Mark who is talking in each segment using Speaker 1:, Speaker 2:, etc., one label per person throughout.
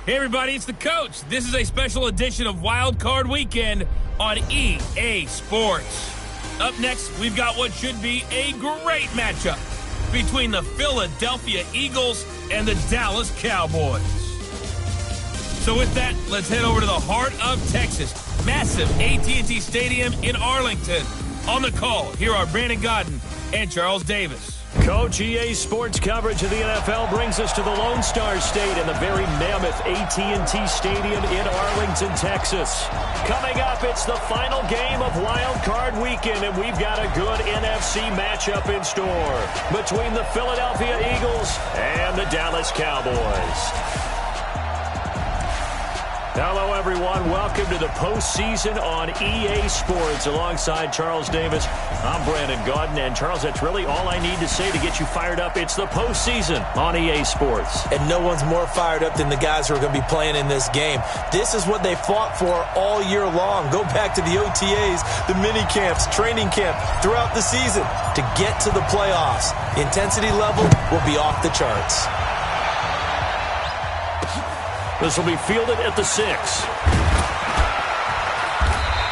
Speaker 1: Hey everybody, it's the coach. This is a special edition of Wild Card Weekend on EA Sports. Up next, we've got what should be a great matchup between the Philadelphia Eagles and the Dallas Cowboys. So with that, let's head over to the heart of Texas. Massive AT&T Stadium in Arlington. On the call, here are Brandon Godden and Charles Davis.
Speaker 2: Coach, EA Sports coverage of the NFL brings us to the Lone Star State in the very mammoth AT&T Stadium in Arlington, Texas. Coming up, it's the final game of Wild Card Weekend, and we've got a good NFC matchup in store between the Philadelphia Eagles and the Dallas Cowboys. Hello, everyone. Welcome to the postseason on EA Sports. Alongside Charles Davis, I'm Brandon Godden. And, Charles, that's really all I need to say to get you fired up. It's the postseason on EA Sports.
Speaker 3: And no one's more fired up than the guys who are going to be playing in this game. This is what they fought for all year long. Go back to the OTAs, the mini camps, training camp, throughout the season to get to the playoffs. The intensity level will be off the charts.
Speaker 2: This will be fielded at the 6.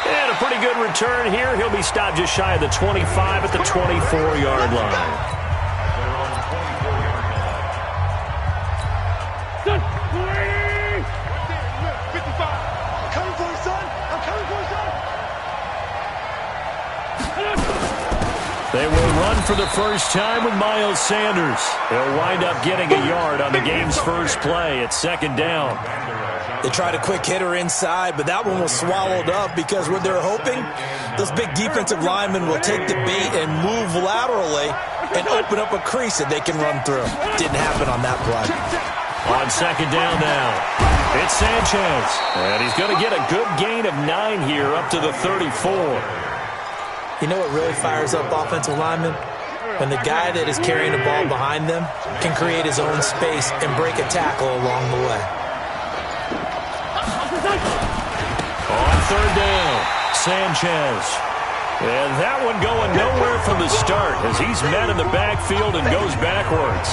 Speaker 2: And a pretty good return here. He'll be stopped just shy of the 25 at the 24-yard line. They will run for the first time with Miles Sanders. He'll wind up getting a yard on the game's first play. It's second down.
Speaker 3: They tried a quick hitter inside, but that one was swallowed up because what they're hoping, those big defensive linemen will take the bait and move laterally and open up a crease that they can run through. Didn't happen on that play.
Speaker 2: On second down now, it's Sanchez. And he's going to get a good gain of 9 here up to the 34.
Speaker 3: You know what really fires up offensive linemen? When the guy that is carrying the ball behind them can create his own space and break a tackle along the way.
Speaker 2: On third down, Sanchez. And that one going nowhere from the start as he's met in the backfield and goes backwards.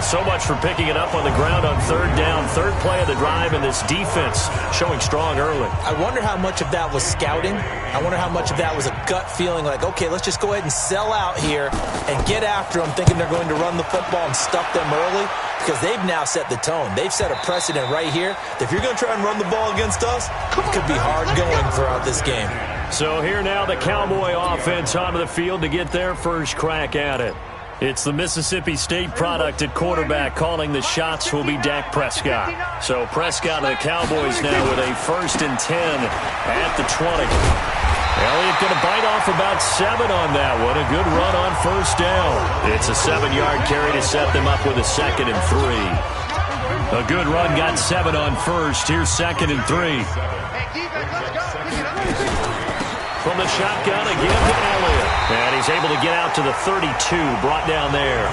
Speaker 2: So much for picking it up on the ground on third down. Third play of the drive, and this defense showing strong early.
Speaker 3: I wonder how much of that was scouting. I wonder how much of that was a gut feeling like, okay, let's just go ahead and sell out here and get after them, thinking they're going to run the football and stuff them early, because they've now set the tone. They've set a precedent right here. If you're going to try and run the ball against us, it could be hard going throughout this game.
Speaker 2: So here now the Cowboy offense onto the field to get their first crack at it. It's the Mississippi State product at quarterback. Calling the shots will be Dak Prescott. So Prescott and the Cowboys now with a 1st and 10 at the 20. Elliott going to bite off about 7 on that one. A good run on first down. It's a 7-yard carry to set them up with a 2nd and 3. A good run got 7 on first. Here's 2nd and 3. From the shotgun again to Elliott. And he's able to get out to the 32, brought down there.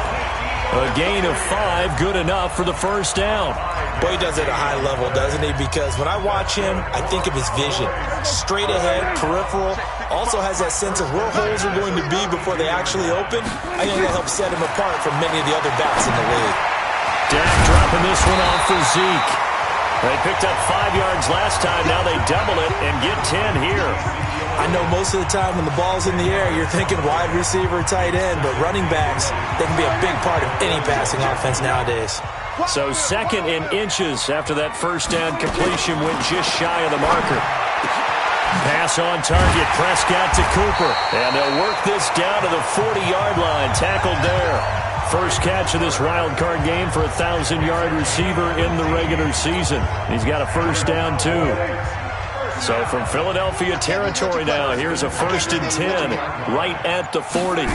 Speaker 2: A gain of 5, good enough for the first down.
Speaker 3: Boy, he does it at a high level, doesn't he? Because when I watch him, I think of his vision. Straight ahead, peripheral. Also has that sense of where holes are going to be before they actually open. I think that helps set him apart from many of the other backs in the league.
Speaker 2: Dak dropping this one off for Zeke. They picked up 5 yards last time. Now they double it and get 10 here.
Speaker 3: I know most of the time when the ball's in the air, you're thinking wide receiver, tight end, but running backs, they can be a big part of any passing offense nowadays.
Speaker 2: So 2nd in inches after that first down completion went just shy of the marker. Pass on target, Prescott to Cooper. And they'll work this down to the 40-yard line, tackled there. First catch of this wild card game for a 1,000-yard receiver in the regular season. He's got a first down, too. So from Philadelphia territory now, here's a 1st and 10 right at the 40.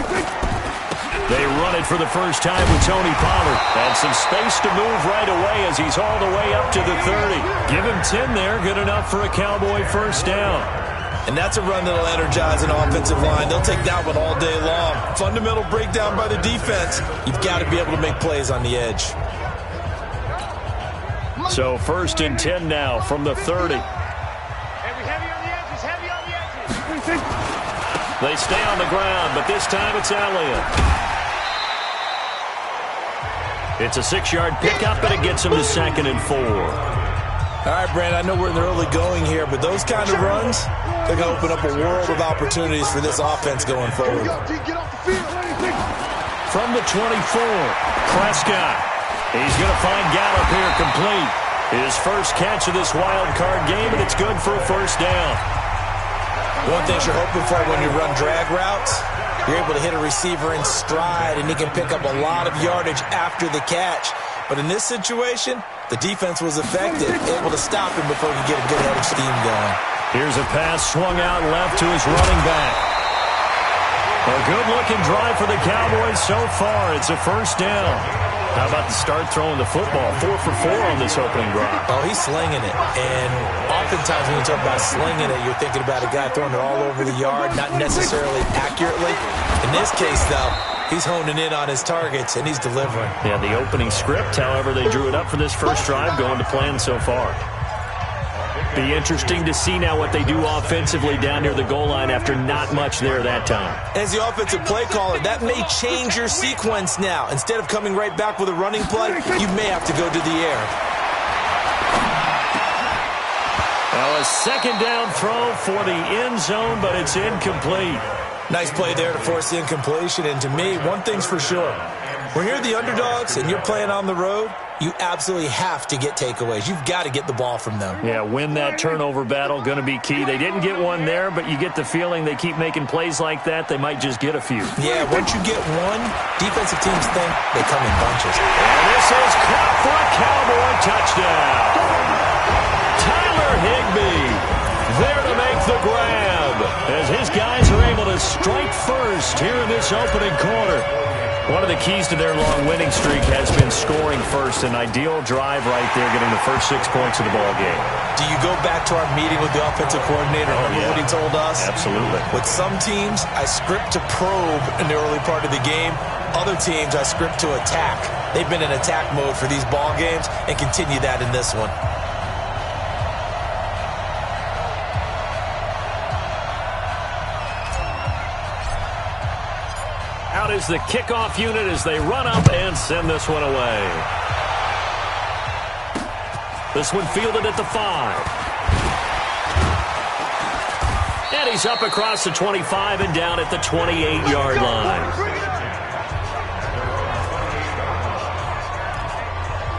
Speaker 2: They run it for the first time with Tony Pollard. And some space to move right away as he's all the way up to the 30. Give him 10 there, good enough for a Cowboy first down.
Speaker 3: And that's a run that'll energize an offensive line. They'll take that one all day long. Fundamental breakdown by the defense. You've got to be able to make plays on the edge.
Speaker 2: So 1st and 10 now from the 30. They stay on the ground, but this time it's Elliott. It's a 6-yard pickup, and it gets him to 2nd and 4.
Speaker 3: All right, Brandon, I know we're in the early going here, but those kind of runs, they're going to open up a world of opportunities for this offense going forward.
Speaker 2: From the 24, Prescott. He's going to find Gallup here complete. His first catch of this wild card game, and it's good for a first down.
Speaker 3: One thing you're hoping for when you run drag routes, you're able to hit a receiver in stride, and he can pick up a lot of yardage after the catch. But in this situation, the defense was effective, able to stop him before he could get a good head of steam going.
Speaker 2: Here's a pass swung out left to his running back. A good-looking drive for the Cowboys so far. It's a first down. How about the start throwing the football? 4 for 4 on this opening drive.
Speaker 3: Oh, he's slinging it. And oftentimes when you talk about slinging it, you're thinking about a guy throwing it all over the yard, not necessarily accurately. In this case, though, he's honing in on his targets, and he's delivering.
Speaker 2: Yeah, the opening script, however they drew it up for this first drive, going to plan so far. Be interesting to see now what they do offensively down near the goal line after not much there that time.
Speaker 3: As the offensive play caller, that may change your sequence now. Instead of coming right back with a running play, you may have to go to the air.
Speaker 2: Now a second down throw for the end zone, but it's incomplete.
Speaker 3: Nice play there to force the incompletion. And to me, one thing's for sure. When you're the underdogs and you're playing on the road, you absolutely have to get takeaways. You've got to get the ball from them.
Speaker 2: Yeah, win that turnover battle, going to be key. They didn't get one there, but you get the feeling they keep making plays like that, they might just get a few.
Speaker 3: Yeah, once you get one, defensive teams think they come in bunches.
Speaker 2: And this is caught for a Cowboy touchdown. Tyler Higbee there to make the grab as his guys are able to strike first here in this opening quarter. One of the keys to their long winning streak has been scoring first. An ideal drive right there, getting the first 6 points of the ball game.
Speaker 3: Do you go back to our meeting with the offensive coordinator? Remember what he told us?
Speaker 2: Absolutely.
Speaker 3: With some teams, I script to probe in the early part of the game. Other teams, I script to attack. They've been in attack mode for these ball games and continue that in this one.
Speaker 2: Out is the kickoff unit as they run up and send this one away. This one fielded at the 5. And he's up across the 25 and down at the 28-yard line.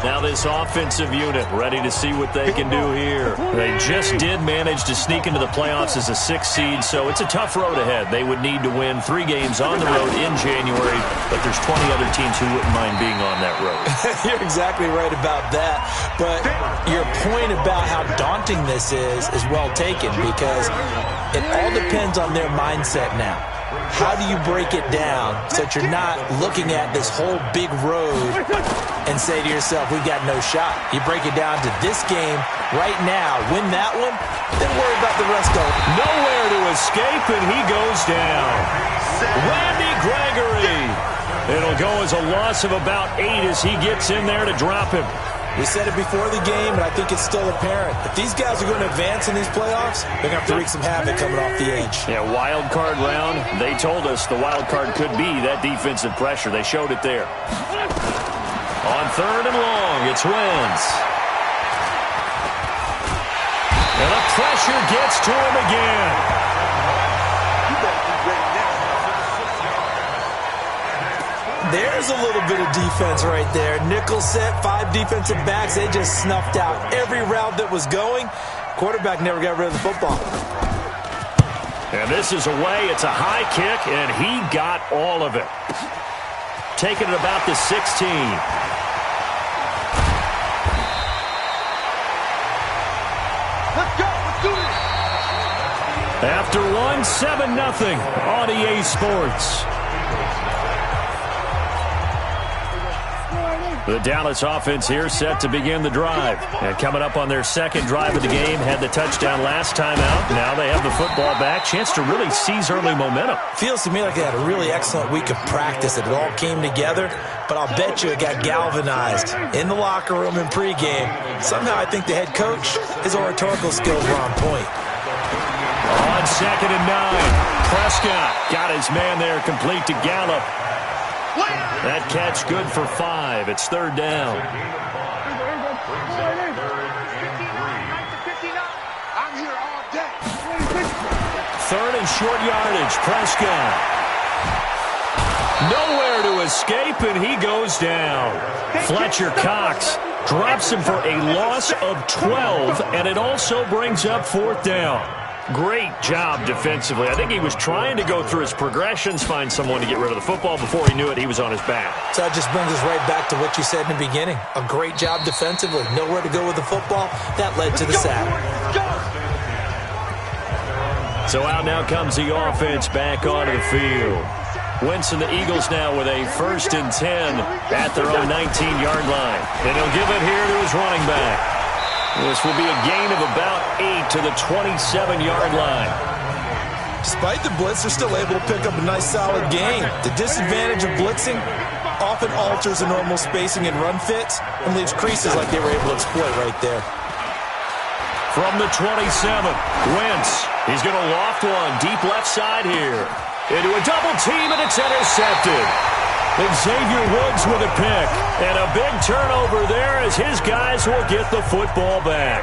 Speaker 2: Now this offensive unit ready to see what they can do here. They just did manage to sneak into the playoffs as a 6th seed, so it's a tough road ahead. They would need to win 3 games on the road in January, but there's 20 other teams who wouldn't mind being on that road.
Speaker 3: You're exactly right about that, but your point about how daunting this is well taken because it all depends on their mindset now. How do you break it down so that you're not looking at this whole big road and say to yourself, we've got no shot? You break it down to this game right now, win that one, then worry about the rest of it.
Speaker 2: Nowhere to escape, and he goes down. Randy Gregory. It'll go as a loss of about 8 as he gets in there to drop him.
Speaker 3: We said it before the game, and I think it's still apparent. If these guys are going to advance in these playoffs, they're going to have to wreak some havoc coming off the edge.
Speaker 2: Yeah, wild card round. They told us the wild card could be that defensive pressure. They showed it there. On 3rd and long, it's Wentz. And the pressure gets to him again.
Speaker 3: There's a little bit of defense right there. Nickel set, 5 defensive backs. They just snuffed out every route that was going. Quarterback never got rid of the football.
Speaker 2: And this is away. It's a high kick, and he got all of it. Taking it about the 16.
Speaker 4: Let's go. Let's do this.
Speaker 2: After 7-0 on EA Sports. The Dallas offense here set to begin the drive. And coming up on their second drive of the game, had the touchdown last time out. Now they have the football back. Chance to really seize early momentum.
Speaker 3: Feels to me like they had a really excellent week of practice. It all came together, but I'll bet you it got galvanized in the locker room in pregame. Somehow I think the head coach, his oratorical skills were on point.
Speaker 2: On 2nd and 9, Prescott got his man there complete to Gallup. That catch good for 5. It's 3rd down. short yardage. Prescott. Nowhere to escape, and he goes down. Fletcher Cox drops him for a loss of 12, and it also brings up 4th down. Great job defensively. I think he was trying to go through his progressions, find someone to get rid of the football. Before he knew it, he was on his back.
Speaker 3: So that just brings us right back to what you said in the beginning. A great job defensively. Nowhere to go with the football. That led to the sack.
Speaker 2: So out now comes the offense back onto the field. Wentz and the Eagles now with a 1st and 10 at their own 19-yard line. And he'll give it here to his running back. This will be a gain of about 8 to the 27-yard line.
Speaker 3: Despite the blitz, they're still able to pick up a nice solid gain. The disadvantage of blitzing often alters the normal spacing and run fits and leaves creases like they were able to exploit right there.
Speaker 2: From the 27, Wentz. He's going to loft one deep left side here. Into a double team, and it's intercepted. Xavier Woods with a pick. And a big turnover there as his guys will get the football back.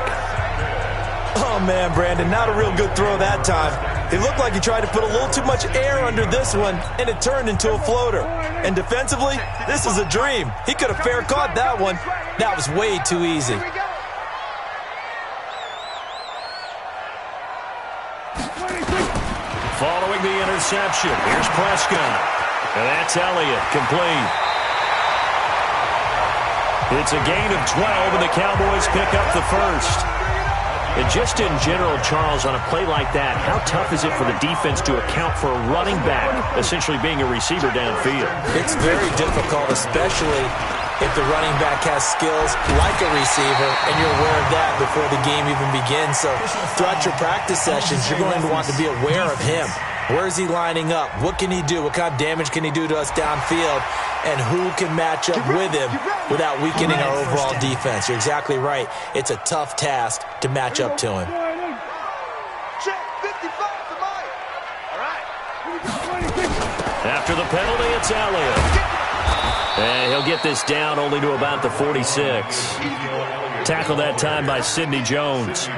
Speaker 3: Oh, man, Brandon, not a real good throw that time. It looked like he tried to put a little too much air under this one, and it turned into a floater. And defensively, this is a dream. He could have fair caught that one. That was way too easy.
Speaker 2: Following the interception, here's Prescott. And that's Elliott, complete. It's a gain of 12, and the Cowboys pick up the 1st. And just in general, Charles, on a play like that, how tough is it for the defense to account for a running back essentially being a receiver downfield?
Speaker 3: It's very difficult, especially if the running back has skills like a receiver, and you're aware of that before the game even begins. So throughout your practice sessions, you're going to want to be aware of him. Where is he lining up? What can he do? What kind of damage can he do to us downfield? And who can match up with him without weakening our overall defense? You're exactly right. It's a tough task to match up to him.
Speaker 2: After the penalty, it's Elliott. And he'll get this down only to about the 46. Tackled that time by Sidney Jones.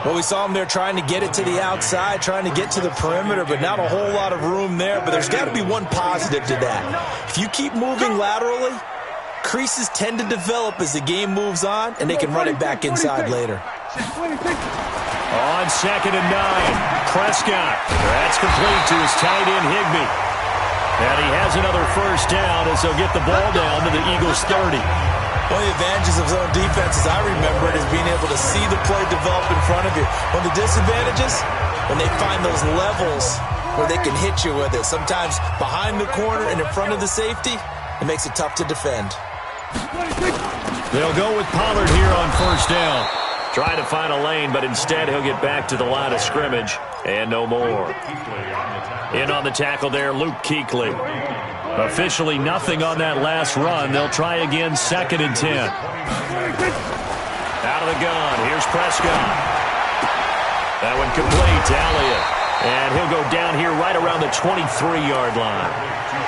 Speaker 3: Well, we saw him there trying to get it to the outside, trying to get to the perimeter, but not a whole lot of room there. But there's got to be one positive to that. If you keep moving laterally, creases tend to develop as the game moves on, and they can run it back inside later.
Speaker 2: On 2nd and 9, Prescott. That's complete to his tight end, Higbee. And he has another 1st down as they'll get the ball down to the Eagles' 30.
Speaker 3: One of the advantages of zone defense, as I remember it, is being able to see the play develop in front of you. One of the disadvantages, when they find those levels where they can hit you with it, sometimes behind the corner and in front of the safety, it makes it tough to defend.
Speaker 2: They'll go with Pollard here on 1st down. Trying to find a lane, but instead he'll get back to the line of scrimmage, and no more. In on the tackle there, Luke Kuechly. Officially nothing on that last run. They'll try again, 2nd and 10. Out of the gun, here's Prescott. That one complete to Elliott. And he'll go down here right around the 23-yard line.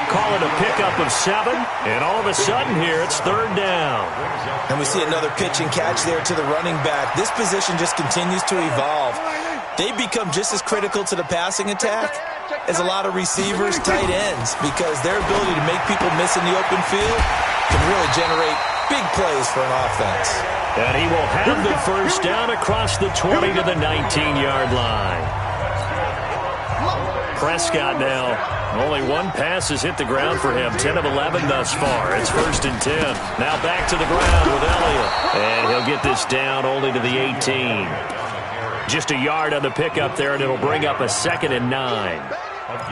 Speaker 2: Call it a pickup of 7, and all of a sudden here it's 3rd down.
Speaker 3: And we see another pitch and catch there to the running back. This position just continues to evolve. They become just as critical to the passing attack as a lot of receivers, tight ends, because their ability to make people miss in the open field can really generate big plays for an offense.
Speaker 2: And he will have the 1st down across the 20 to the 19-yard line. Prescott now, only one pass has hit the ground for him, 10 of 11 thus far. It's 1st and 10. Now back to the ground with Elliott. And he'll get this down only to the 18. Just a yard on the pickup there, and it'll bring up a 2nd and 9.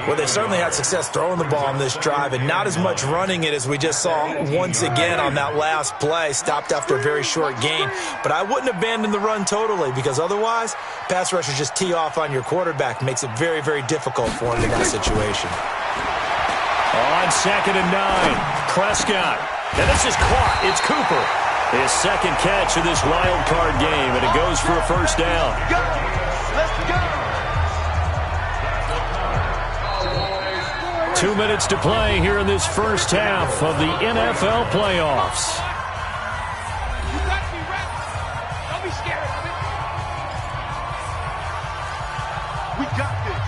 Speaker 3: Well, they certainly had success throwing the ball on this drive, and not as much running it as we just saw once again on that last play. Stopped after a very short gain. But I wouldn't abandon the run totally, because otherwise, pass rushers just tee off on your quarterback. Makes it very, very difficult for him in that situation.
Speaker 2: On 2nd and 9, Prescott. And this is caught. It's Cooper. His 2nd catch of this wild card game, and it goes for a 1st down.
Speaker 4: Let's go.
Speaker 2: 2 minutes to play here in this 1st half of the NFL playoffs.
Speaker 4: You got to be ready. Don't be scared of it. We got this.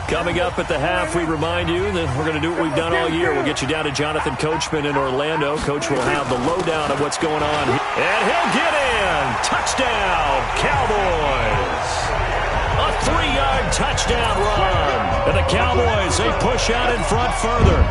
Speaker 2: Coming up at the half, we remind you that we're going to do what we've done all year. We'll get you down to Jonathan Coachman in Orlando. Coach will have the lowdown of what's going on. And he'll get in. Touchdown, Cowboys. A 3-yard touchdown run. And the Cowboys, they push out in front further.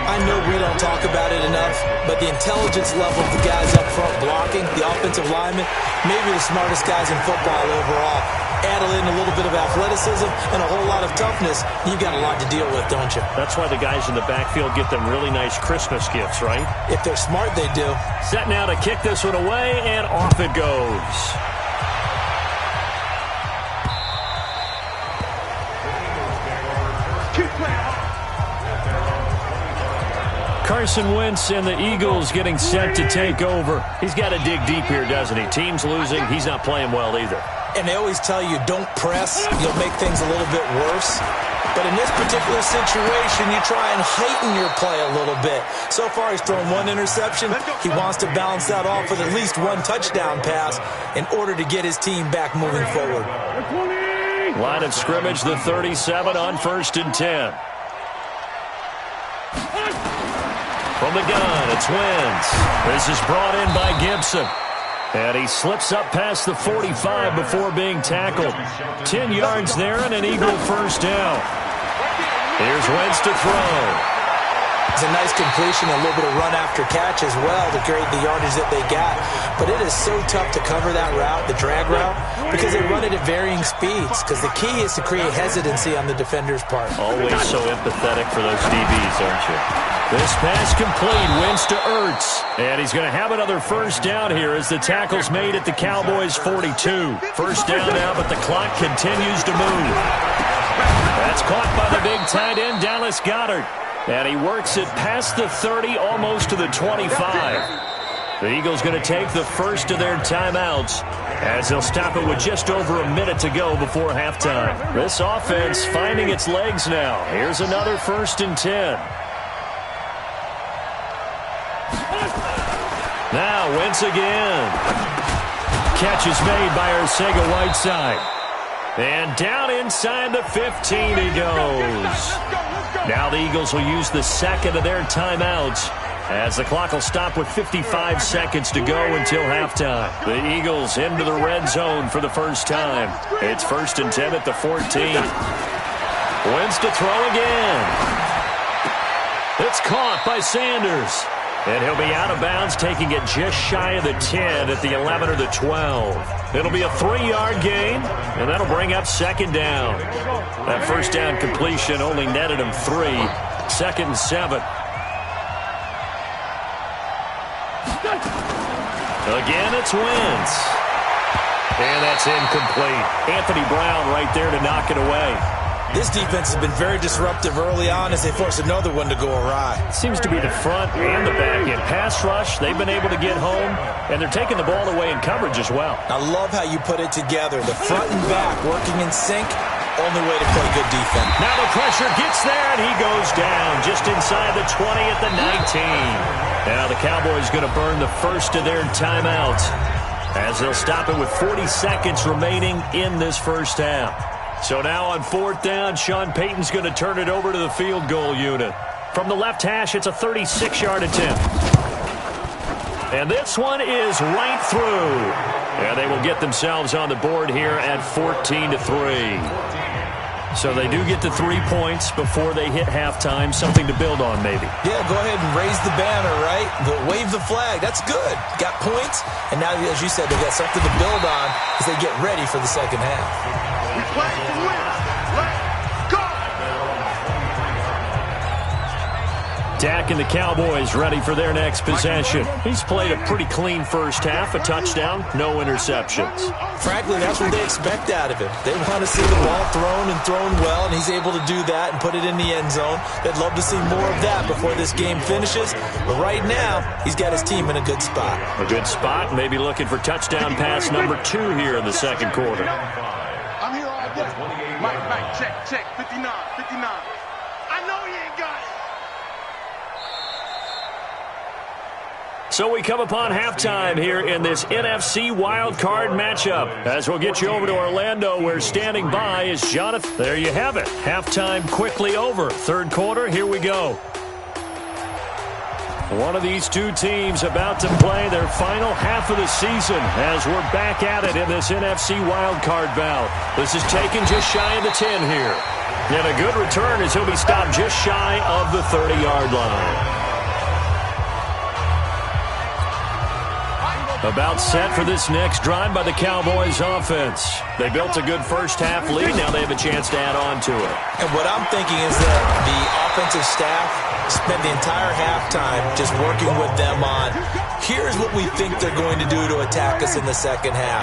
Speaker 3: I know we don't talk about it enough, but the intelligence level of the guys up front blocking, the offensive linemen, maybe the smartest guys in football overall. Add in a little bit of athleticism and a whole lot of toughness, you've got a lot to deal with, don't you?
Speaker 2: That's why the guys in the backfield get them really nice Christmas gifts, right?
Speaker 3: If they're smart, they do.
Speaker 2: Set now to kick this one away, and off it goes. Carson Wentz and the Eagles getting set to take over. He's got to dig deep here, doesn't he? Team's losing. He's not playing well either.
Speaker 3: And they always tell you, don't press. You'll make things a little bit worse. But in this particular situation, you try and heighten your play a little bit. So far, he's thrown one interception. He wants to balance that off with at least one touchdown pass in order to get his team back moving forward.
Speaker 2: Line of scrimmage, the 37 on 1st and 10. From the gun, it's Wentz. This is brought in by Gibson. And he slips up past the 45 before being tackled. 10 yards there and an Eagle first down. Here's Wentz to throw.
Speaker 3: It's a nice completion, a little bit of run after catch as well to create the yardage that they got. But it is so tough to cover that route, the drag route, because they run it at varying speeds. Because the key is to create hesitancy on the defender's part.
Speaker 2: Always so empathetic for those DBs, aren't you? This pass complete, Wentz to Ertz. And he's going to have another first down here as the tackle's made at the Cowboys' 42. First down now, but the clock continues to move. That's caught by the big tight end, Dallas Goedert. And he works it past the 30, almost to the 25. The Eagles going to take the first of their timeouts as they'll stop it with just over a minute to go before halftime. This offense finding its legs now. Here's another 1st and 10. Now Wentz again. Catch is made by Arcega-Whiteside. And down inside the 15 he goes. Now the Eagles will use the second of their timeouts as the clock will stop with 55 seconds to go until halftime. The Eagles into the red zone for the first time. It's 1st and 10 at the 14. Wentz to throw again. It's caught by Sanders. And he'll be out of bounds, taking it just shy of the 10 at the 11 or the 12. It'll be a 3-yard gain, and that'll bring up 2nd down. That first down completion only netted him 3. 2nd and 7. Again, it's Wentz. And that's incomplete. Anthony Brown right there to knock it away.
Speaker 3: This defense has been very disruptive early on as they force another one to go awry.
Speaker 2: Seems to be the front and the back end. Pass rush, they've been able to get home, and they're taking the ball away in coverage as well.
Speaker 3: I love how you put it together. The front and back working in sync, only way to play good defense.
Speaker 2: Now the pressure gets there, and he goes down just inside the 20 at the 19. Now the Cowboys going to burn the first of their timeouts as they'll stop it with 40 seconds remaining in this first half. So now on 4th down, Sean Payton's going to turn it over to the field goal unit. From the left hash, it's a 36-yard attempt. And this one is right through. And they will get themselves on the board here at 14-3. So they do get the 3 points before they hit halftime. Something to build on, maybe.
Speaker 3: Yeah, go ahead and raise the banner, right? Wave the flag. That's good. Got points. And now, as you said, they've got something to build on as they get ready for the second half.
Speaker 4: We play to win. Let's go!
Speaker 2: Dak and the Cowboys ready for their next possession. He's played a pretty clean first half, a touchdown, no interceptions.
Speaker 3: Frankly, that's what they expect out of him. They want to see the ball thrown and thrown well, and he's able to do that and put it in the end zone. They'd love to see more of that before this game finishes. But right now, he's got his team in a good spot.
Speaker 2: A good spot, maybe looking for touchdown pass number 2 here in the second quarter.
Speaker 4: I'm here all day. Mike, check, 59. I know he ain't got it.
Speaker 2: So we come upon halftime here in this NFC wildcard matchup. As we'll get you over to Orlando, where standing by is Jonathan. There you have it. Halftime quickly over. Third quarter, here we go. One of these two teams about to play their final half of the season as we're back at it in this NFC wildcard bout. This is taken just shy of the 10 here. And a good return as he'll be stopped just shy of the 30-yard line. About set for this next drive by the Cowboys offense. They built a good first-half lead. Now they have a chance to add on to it.
Speaker 3: And what I'm thinking is that the offensive staff spent the entire halftime just working with them on, here's what we think they're going to do to attack us in the second half.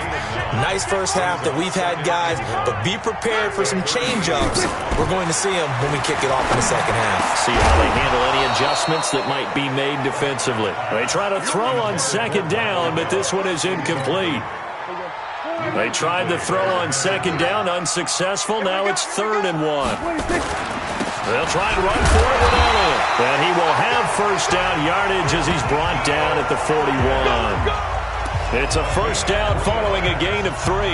Speaker 3: Nice first half that we've had, guys, but be prepared for some change-ups. We're going to see them when we kick it off in the second half.
Speaker 2: See how they handle any adjustments that might be made defensively. They try to throw on second down, but this one is incomplete. They tried to throw on second down, unsuccessful. Now it's 3rd and 1. They'll try and run for it with Elliott. And he will have first down yardage as he's brought down at the 41. It's a first down following a gain of 3.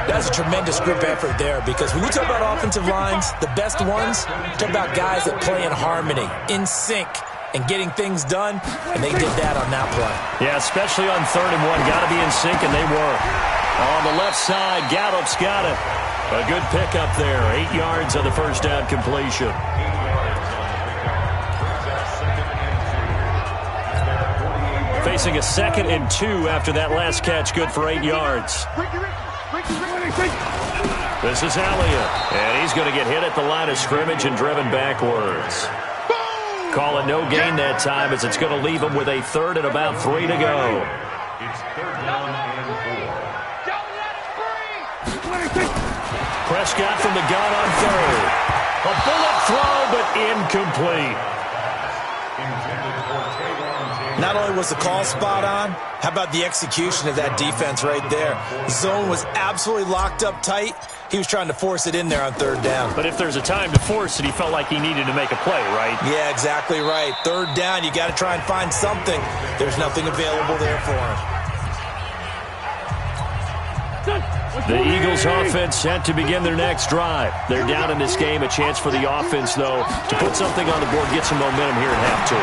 Speaker 3: That's a tremendous group effort there, because when you talk about offensive lines, the best ones, talk about guys that play in harmony, in sync, and getting things done, and they did that on that play.
Speaker 2: Yeah, especially on 3rd and 1. Got to be in sync, and they were. On the left side, Gallup's got it. A good pickup there. 8 yards on the first down completion. Facing a 2nd and 2 after that last catch. Good for 8 yards. This is Elliott. And he's going to get hit at the line of scrimmage and driven backwards. Call it no gain that time, as it's going to leave him with a 3rd and about 3 to go.
Speaker 4: It's 3rd down and 4.
Speaker 2: Prescott from the gun on 3rd. A bullet throw, but incomplete.
Speaker 3: Not only was the call spot on, how about the execution of that defense right there? The zone was absolutely locked up tight. He was trying to force it in there on 3rd down.
Speaker 2: But if there's a time to force it, he felt like he needed to make a play, right?
Speaker 3: Yeah, exactly right. 3rd down, you got to try and find something. There's nothing available there for him.
Speaker 2: The Eagles offense set to begin their next drive. They're down in this game. A chance for the offense, though, to put something on the board, get some momentum here at half 2.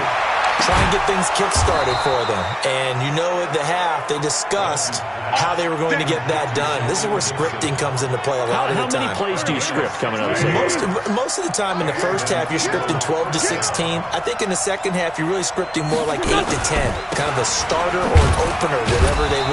Speaker 3: Try and get things kick-started for them. And you know at the half, they discussed how they were going to get that done. This is where scripting comes into play a lot of the time.
Speaker 2: How many plays do you script coming out of the second?
Speaker 3: Most of the time in the first half, you're scripting 12 to 16. I think in the second half, you're really scripting more like 8 to 10. Kind of a starter or an opener,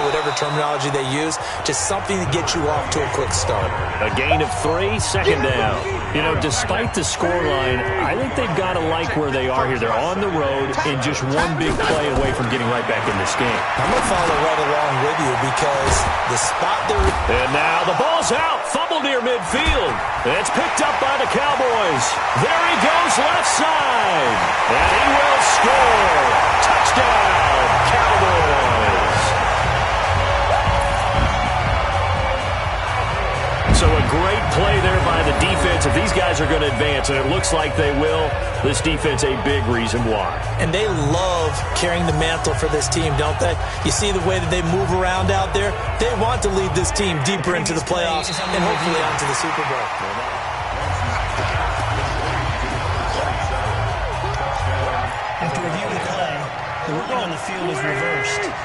Speaker 3: whatever terminology they use. Just something to get you off to a quick start.
Speaker 2: A gain of 3, 2nd down. You know, despite the scoreline, I think they've got to like where they are here. They're on the road and just one big play away from getting right back in this game.
Speaker 3: I'm going to follow right along with you, because the spot there...
Speaker 2: And now the ball's out. Fumble near midfield. It's picked up by the Cowboys. There he goes left side. And he will score. Touchdown, Cowboys. So a great play there by the defense. If these guys are going to advance, and it looks like they will, this defense a big reason why.
Speaker 3: And they love carrying the mantle for this team, don't they? You see the way that they move around out there? They want to lead this team deeper into the playoffs and hopefully onto the Super Bowl.
Speaker 5: After review the play, the ruling on the field is reversed.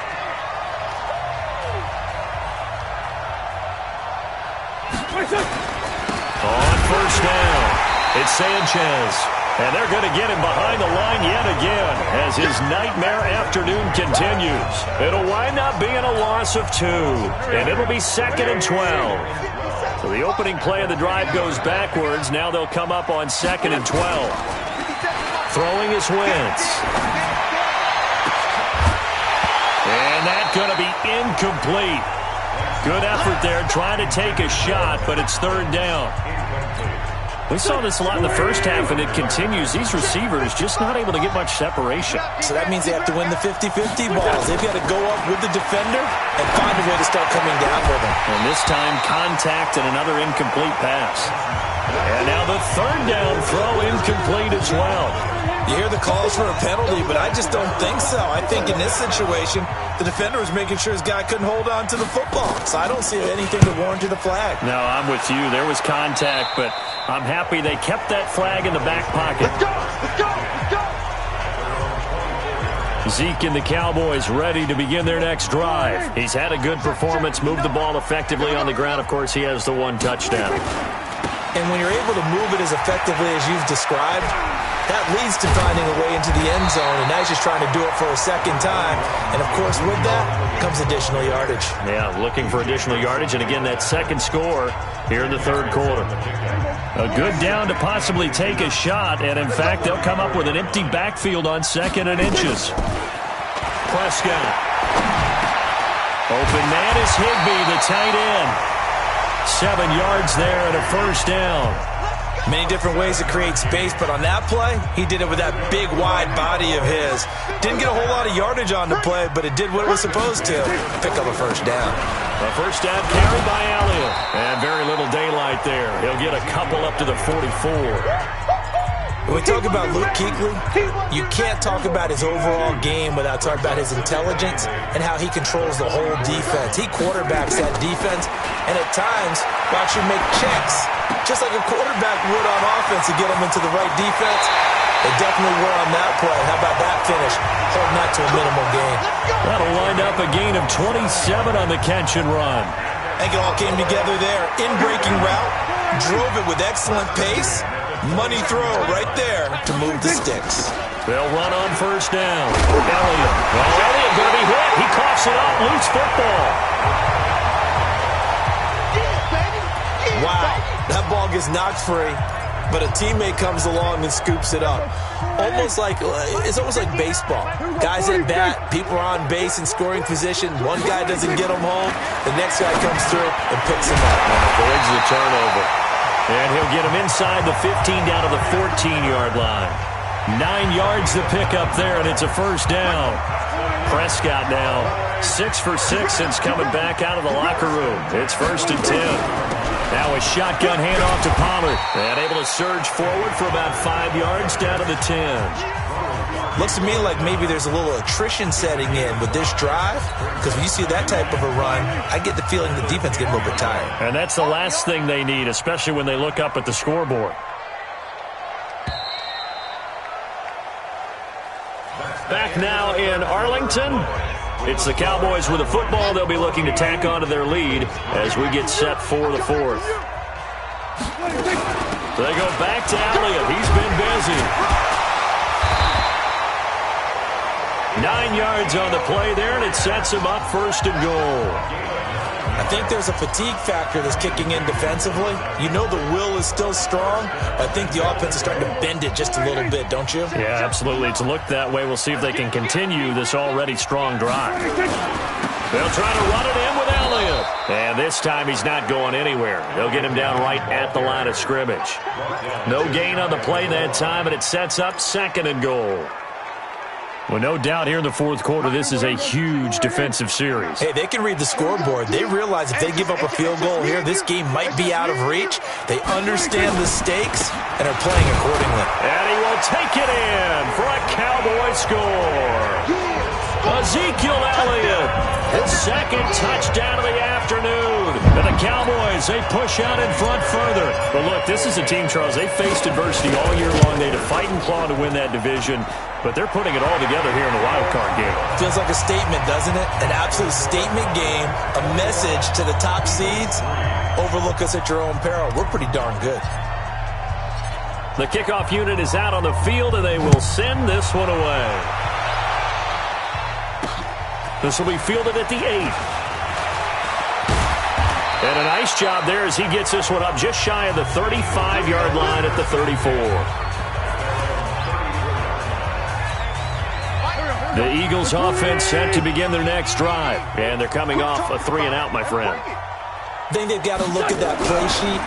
Speaker 2: On first down, it's Sanchez. And they're going to get him behind the line yet again as his nightmare afternoon continues. It'll wind up being a loss of 2, and it'll be 2nd and 12. So the opening play of the drive goes backwards. Now they'll come up on 2nd and 12. Throwing is Wentz. And that's going to be incomplete. Good effort there, trying to take a shot, but it's 3rd down. We saw this a lot in the first half, and it continues. These receivers just not able to get much separation.
Speaker 3: So that means they have to win the 50-50 balls. They've got to go up with the defender and find a way to start coming down with them.
Speaker 2: And this time, contact and another incomplete pass. And now the third down throw incomplete as well.
Speaker 3: You hear the calls for a penalty, but I just don't think so. I think in this situation, the defender was making sure his guy couldn't hold on to the football. So I don't see anything that warranted a flag.
Speaker 2: No, I'm with you. There was contact, but I'm happy they kept that flag in the back pocket.
Speaker 4: Let's go! Let's go! Let's go!
Speaker 2: Zeke and the Cowboys ready to begin their next drive. He's had a good performance, moved the ball effectively on the ground. Of course, he has the one touchdown.
Speaker 3: And when you're able to move it as effectively as you've described, that leads to finding a way into the end zone, and now he's just trying to do it for a second time. And, of course, with that comes additional yardage.
Speaker 2: Yeah, looking for additional yardage, and again, that second score here in the third quarter. A good down to possibly take a shot, and, in fact, they'll come up with an empty backfield on 2nd and inches. Prescott. Open man is Higbee, the tight end. 7 yards there and a first down.
Speaker 3: Many different ways to create space, but on that play, he did it with that big, wide body of his. Didn't get a whole lot of yardage on the play, but it did what it was supposed to. Pick up a first down.
Speaker 2: A first down carry by Elliott. And very little daylight there. He'll get a couple up to the 44.
Speaker 3: When we talk about Luke Kuechly, you can't talk about his overall game without talking about his intelligence and how he controls the whole defense. He quarterbacks that defense, and at times will actually make checks, just like a quarterback would on offense to get them into the right defense. They definitely were on that play. How about that finish? Holding that to a minimal gain.
Speaker 2: That'll wind up a gain of 27 on the catch and run.
Speaker 3: I think it all came together there. In breaking route, drove it with excellent pace. Money throw right there to move the sticks.
Speaker 2: They'll run on first down. Elliott. Well, Elliott going to be hit. He coughs it up. Loose football.
Speaker 3: Wow. That ball gets knocked free, but a teammate comes along and scoops it up. It's almost like baseball. Guys at bat, people are on base in scoring position. One guy doesn't get him home. The next guy comes through and picks him up.
Speaker 2: And avoids the turnover. And he'll get him inside the 15 down to the 14-yard line. 9 yards to pick up there, and it's a first down. Prescott now 6 for 6 since coming back out of the locker room. It's 1st and 10. Now a shotgun handoff to Pollard. And able to surge forward for about 5 yards down to the 10.
Speaker 3: Looks to me like maybe there's a little attrition setting in with this drive, because when you see that type of a run, I get the feeling the defense gets a little bit tired.
Speaker 2: And that's the last thing they need, especially when they look up at the scoreboard. Back now in Arlington. It's the Cowboys with the football. They'll be looking to tack on to their lead as we get set for the fourth. So they go back to Elliott. He's been busy. 9 yards on the play there, and it sets him up 1st and goal.
Speaker 3: I think there's a fatigue factor that's kicking in defensively. You know the will is still strong, but I think the offense is starting to bend it just a little bit, don't you?
Speaker 2: Yeah, absolutely. It's looked that way. We'll see if they can continue this already strong drive. They'll try to run it in with Elliott. And this time he's not going anywhere. They'll get him down right at the line of scrimmage. No gain on the play that time, and it sets up 2nd and goal. Well, no doubt here in the fourth quarter, this is a huge defensive series.
Speaker 3: Hey, they can read the scoreboard. They realize if they give up a field goal here, this game might be out of reach. They understand the stakes and are playing accordingly.
Speaker 2: And he will take it in for a Cowboy score. Ezekiel Elliott, his 2nd touchdown of the afternoon. And the Cowboys, they push out in front further. But look, this is a team, Charles, they faced adversity all year long. They had to fight and claw to win that division. But they're putting it all together here in the wild card game.
Speaker 3: Feels like a statement, doesn't it? An absolute statement game, a message to the top seeds. Overlook us at your own peril. We're pretty darn good.
Speaker 2: The kickoff unit is out on the field, and they will send this one away. This will be fielded at the 8. And a nice job there as he gets this one up just shy of the 35-yard line at the 34. The Eagles offense set to begin their next drive. And they're coming off a 3-and-out, my friend.
Speaker 3: I think they've got to look at that play sheet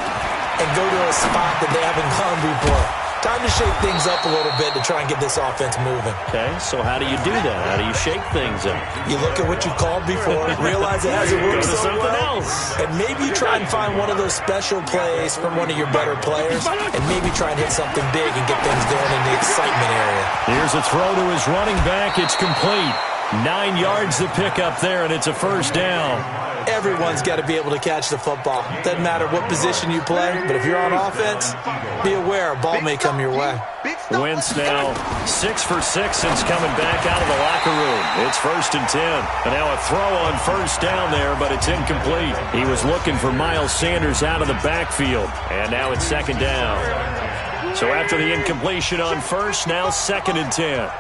Speaker 3: and go to a spot that they haven't gone before. Time to shake things up a little bit to try and get this offense moving.
Speaker 2: Okay, so how do you do that? How do you shake things up?
Speaker 3: You look at what you called before, realize it hasn't worked so
Speaker 2: something
Speaker 3: well,
Speaker 2: else.
Speaker 3: and maybe you try and find one of those special plays from one of your better players, and maybe try and hit something big and get things going in the excitement area.
Speaker 2: Here's a throw to his running back. It's complete. 9 yards to pick up there, and it's a first down.
Speaker 3: Everyone's got to be able to catch the football. Doesn't matter what position you play, but if you're on offense, be aware a ball may come your way.
Speaker 2: Wentz now 6 for 6 since coming back out of the locker room. It's 1st and 10. And now a throw on first down there, but it's incomplete. He was looking for Miles Sanders out of the backfield. And now it's 2nd down. So after the incompletion on first, now 2nd and 10.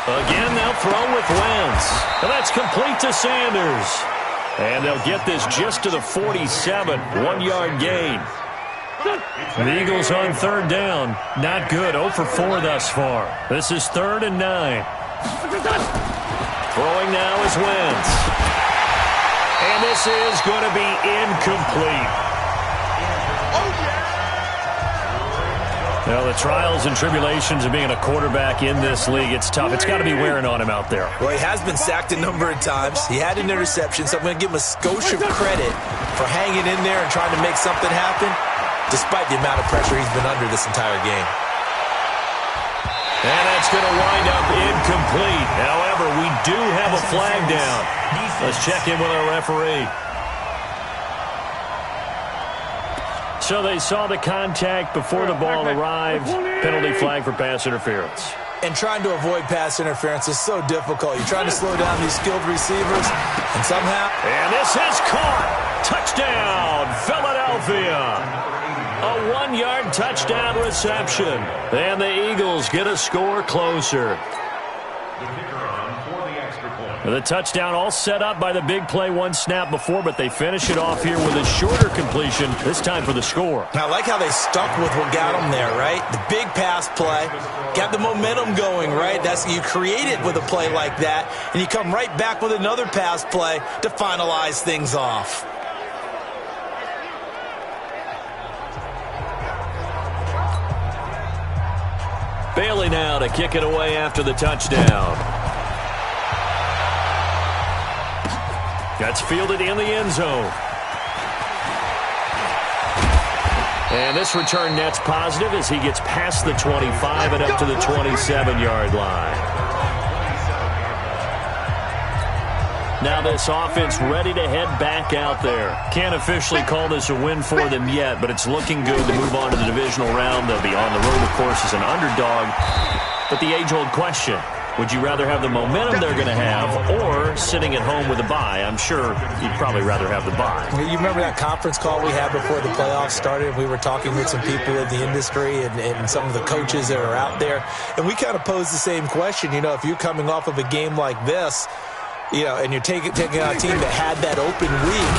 Speaker 2: Again, they'll throw with Wentz. And that's complete to Sanders. And they'll get this just to the 47. 1-yard gain. The Eagles on 3rd down. Not good. 0 for 4 thus far. This is 3rd and 9. Throwing now is Wentz. And this is going to be incomplete. Well, the trials and tribulations of being a quarterback in this league, it's tough. It's got to be wearing on him out there.
Speaker 3: Well, he has been sacked a number of times. He had an interception, so I'm going to give him a skosh of credit for hanging in there and trying to make something happen, despite the amount of pressure he's been under this entire game.
Speaker 2: And that's going to wind up incomplete. However, we do have a flag down. Let's check in with our referee. So they saw the contact before the ball arrived. Penalty flag for pass interference.
Speaker 3: And trying to avoid pass interference is so difficult. You're trying to slow down these skilled receivers, and somehow...
Speaker 2: And this is caught. Touchdown, Philadelphia. A 1-yard touchdown reception. And the Eagles get a score closer. The touchdown all set up by the big play 1 snap before, but they finish it off here with a shorter completion, this time for the score.
Speaker 3: I like how they stuck with what got them there, right? The big pass play, got the momentum going, right? You create it with a play like that, and you come right back with another pass play to finalize things off.
Speaker 2: Bailey now to kick it away after the touchdown. That's fielded in the end zone. And this return net's positive as he gets past the 25 and up to the 27-yard line. Now this offense ready to head back out there. Can't officially call this a win for them yet, but it's looking good to move on to the divisional round. They'll be on the road, of course, as an underdog. But the age-old question, would you rather have the momentum they're going to have or sitting at home with a bye? I'm sure you'd probably rather have the bye.
Speaker 3: You remember that conference call we had before the playoffs started? We were talking with some people in the industry and some of the coaches that are out there. And we kind of posed the same question. You know, if you're coming off of a game like this, you know, and you're taking on a team that had that open week,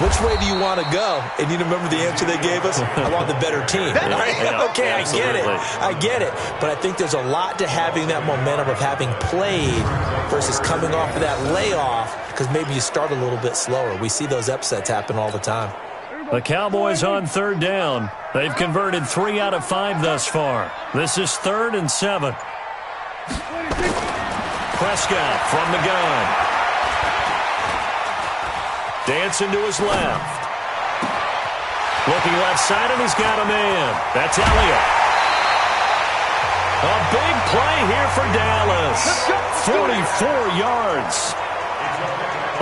Speaker 3: which way do you want to go? And you remember the answer they gave us? I want the better team.
Speaker 2: Yeah,
Speaker 3: okay, absolutely. I get it. But I think there's a lot to having that momentum of having played versus coming off of that layoff, because maybe you start a little bit slower. We see those upsets happen all the time.
Speaker 2: The Cowboys on 3rd down. They've converted 3 out of 5 thus far. This is 3rd and 7. Prescott from the gun. Dancing to his left. Looking left side, and he's got a man. That's Elliott. A big play here for Dallas. 44 yards.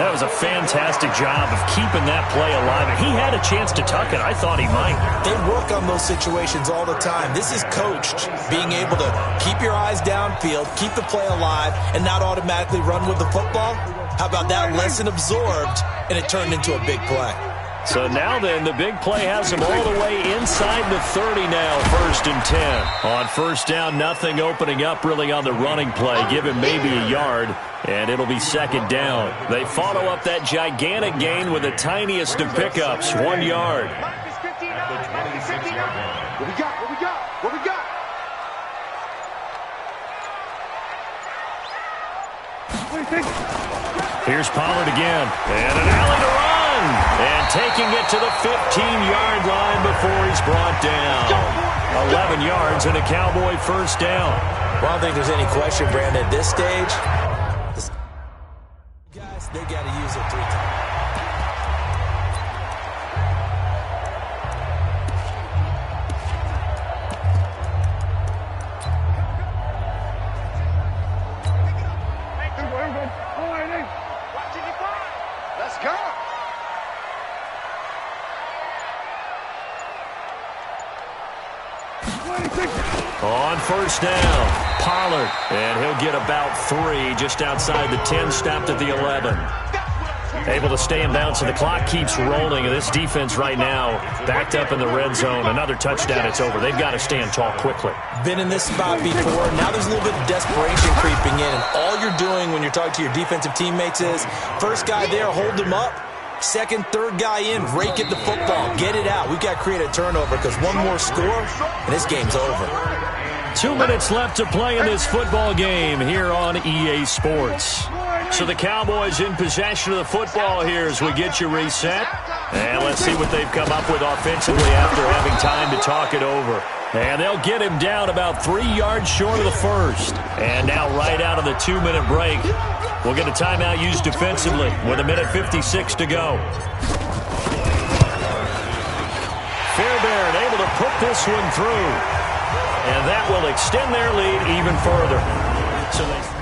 Speaker 2: That was a fantastic job of keeping that play alive. And he had a chance to tuck it. I thought he might.
Speaker 3: They work on those situations all the time. This is coached, being able to keep your eyes downfield, keep the play alive, and not automatically run with the football. How about that lesson absorbed, and it turned into a big play?
Speaker 2: So now then, the big play has him all the way inside the 30 now, 1st and 10. On first down, nothing opening up really on the running play. Give him maybe a yard, and it'll be 2nd down. They follow up that gigantic gain with the tiniest of pickups, 1 yard.
Speaker 4: What we got? What we got? What we got?
Speaker 2: Here's Pollard again, and an alley to run. again. And taking it to the 15-yard line before he's brought down. 11 yards and a Cowboy first down.
Speaker 3: Well, I don't think there's any question, Brandon, at this stage. Guys, they got to use it 3 times.
Speaker 4: Let's go.
Speaker 2: On first down, Pollard, and he'll get about 3 just outside the 10, stopped at the 11. Able to stay in bounds, so the clock keeps rolling, and this defense right now backed up in the red zone. Another touchdown, it's over. They've got to stand tall quickly.
Speaker 3: Been in this spot before. Now there's a little bit of desperation creeping in, and all you're doing when you're talking to your defensive teammates is, first guy there, hold him up. Second, third guy in, rake at the football. Get it out. We've got to create a turnover because one more score, and this game's over.
Speaker 2: 2 minutes left to play in this football game here on EA Sports. So the Cowboys in possession of the football here as we get you reset. And let's see what they've come up with offensively after having time to talk it over. And they'll get him down about 3 yards short of the first. And now right out of the 2-minute break, we'll get a timeout used defensively with 1:56 to go. Fairbairn able to put this one through. And that will extend their lead even further. So they...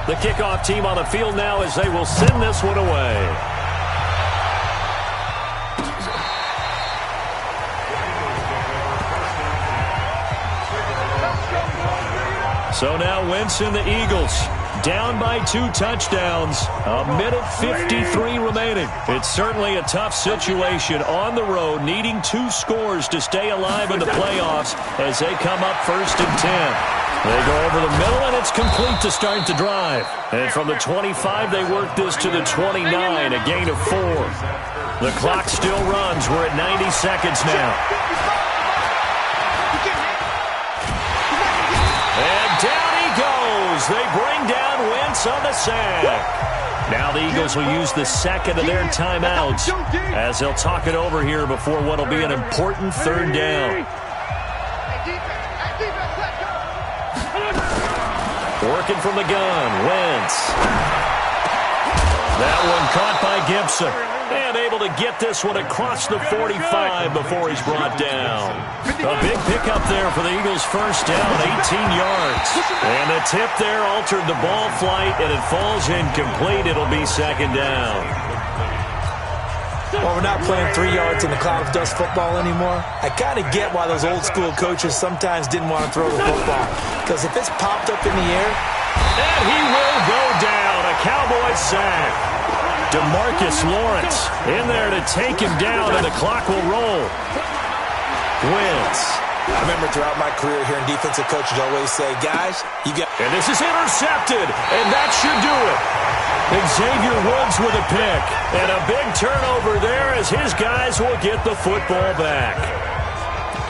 Speaker 2: The kickoff team on the field now as they will send this one away. So now Wentz and the Eagles down by 2 touchdowns. 1:53 remaining. It's certainly a tough situation on the road, needing 2 scores to stay alive in the playoffs as they come up first and 10. They go over the middle, and it's complete to start the drive. And from the 25, they work this to the 29, a gain of 4. The clock still runs. We're at 90 seconds now. And down he goes. They bring down Wentz on the sack. Now the Eagles will use the second of their timeouts as they'll talk it over here before what will be an important 3rd down. Working from the gun, Wentz. That one caught by Gibson. And able to get this one across the 45 before he's brought down. A big pickup there for the Eagles' first down, 18 yards. And the tip there altered the ball flight, and it falls incomplete. It'll be 2nd down.
Speaker 3: Well, we're not playing 3 yards in the cloud of dust football anymore. I kind of get why those old school coaches sometimes didn't want to throw the football. Because if it's popped up in the air...
Speaker 2: And he will go down. A Cowboy sack. DeMarcus Lawrence in there to take him down, and the clock will roll. Wentz.
Speaker 3: I remember throughout my career hearing defensive coaches always say, guys, you got...
Speaker 2: And this is intercepted, and that should do it. Xavier Woods with a pick, and a big turnover there as his guys will get the football back.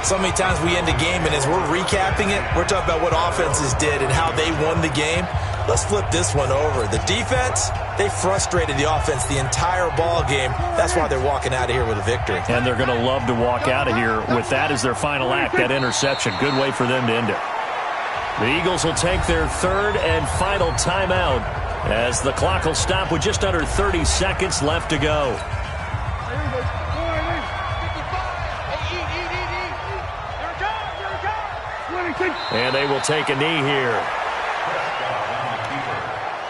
Speaker 3: So many times we end a game, and as we're recapping it, we're talking about what offenses did and how they won the game. Let's flip this one over. The defense, they frustrated the offense the entire ball game. That's why they're walking out of here with a victory.
Speaker 2: And they're going to love to walk out of here with that as their final act, that interception. Good way for them to end it. The Eagles will take their 3rd and final timeout as the clock will stop with just under 30 seconds left to go. And they will take a knee here.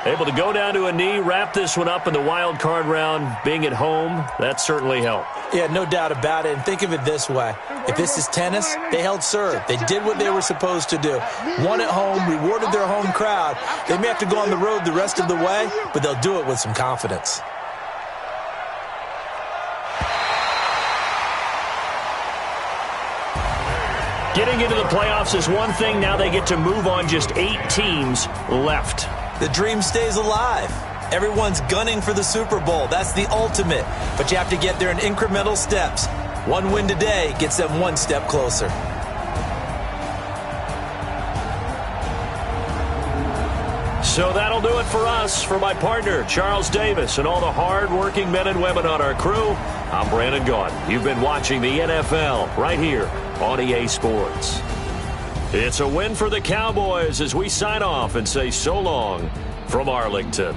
Speaker 2: Able to go down to a knee, wrap this one up in the wild card round. Being at home, that certainly helped.
Speaker 3: Yeah, no doubt about it. And think of it this way. If this is tennis, they held serve. They did what they were supposed to do. Won at home, rewarded their home crowd. They may have to go on the road the rest of the way, but they'll do it with some confidence.
Speaker 2: Getting into the playoffs is one thing. Now they get to move on just 8 teams left.
Speaker 3: The dream stays alive. Everyone's gunning for the Super Bowl. That's the ultimate. But you have to get there in incremental steps. One win today gets them one step closer.
Speaker 2: So that'll do it for us. For my partner, Charles Davis, and all the hard-working men and women on our crew, I'm Brandon Gaudin. You've been watching the NFL right here on EA Sports. It's a win for the Cowboys as we sign off and say so long from Arlington.